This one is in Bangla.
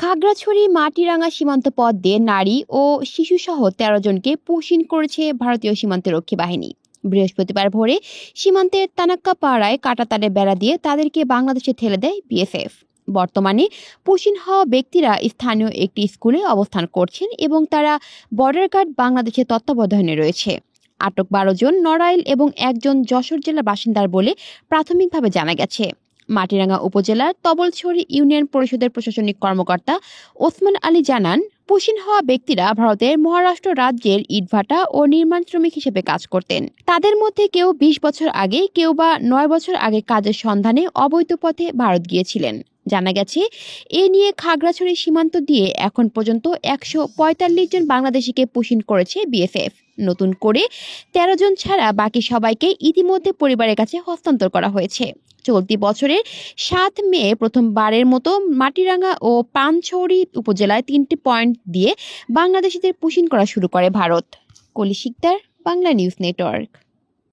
খাগড়াছড়ি মাটিরাঙ্গা সীমান্ত পথ দিয়ে নারী ও শিশুসহ ১৩ জনকে পুশিন করেছে ভারতীয় সীমান্তরক্ষী বাহিনী। বৃহস্পতিবার ভোরে সীমান্তের তানাক্কাপাড়ায় কাঁটাতারে বেড়া দিয়ে তাদেরকে বাংলাদেশে ঠেলে দেয় বিএসএফ। বর্তমানে পুশিন হওয়া ব্যক্তিরা স্থানীয় একটি স্কুলে অবস্থান করছেন এবং তারা বর্ডার গার্ড বাংলাদেশের তত্ত্বাবধানে রয়েছে। আটক ১২ জন নড়াইল এবং একজন যশোর জেলার বাসিন্দার বলে প্রাথমিকভাবে জানা গেছে। মাটিরাঙ্গা উপজেলার তবলছড়ি ইউনিয়ন পরিষদের প্রশাসনিক কর্মকর্তা ওসমান আলী জানান, পুশিন হওয়া ব্যক্তিরা ভারতের মহারাষ্ট্র রাজ্যের ইটভাটা ও নির্মাণ শ্রমিক হিসেবে কাজ করতেন। তাদের মধ্যে কেউ ২০ বছর আগে, কেউ বা ৯ বছর আগে কাজের সন্ধানে অবৈধ পথে ভারত গিয়েছিলেন। জানা গেছে, এ নিয়ে খাগড়াছড়ি সীমান্ত দিয়ে এখন পর্যন্ত ১৪৫ জন বাংলাদেশিকে পুশিন করেছে বিএসএফ। নতুন করে ১৩ জন ছাড়া বাকি সবাইকে ইতিমধ্যে পরিবারের কাছে হস্তান্তর করা হয়েছে। চলতি বছরের ৭ মে প্রথমবারের মতো মাটিরাঙ্গা ও পানছড়ি উপজেলায় ৩টি পয়েন্ট দিয়ে বাংলাদেশিদের পুশিন করা শুরু করে ভারত। কলি শিকদার, বাংলা নিউজ নেটওয়ার্ক।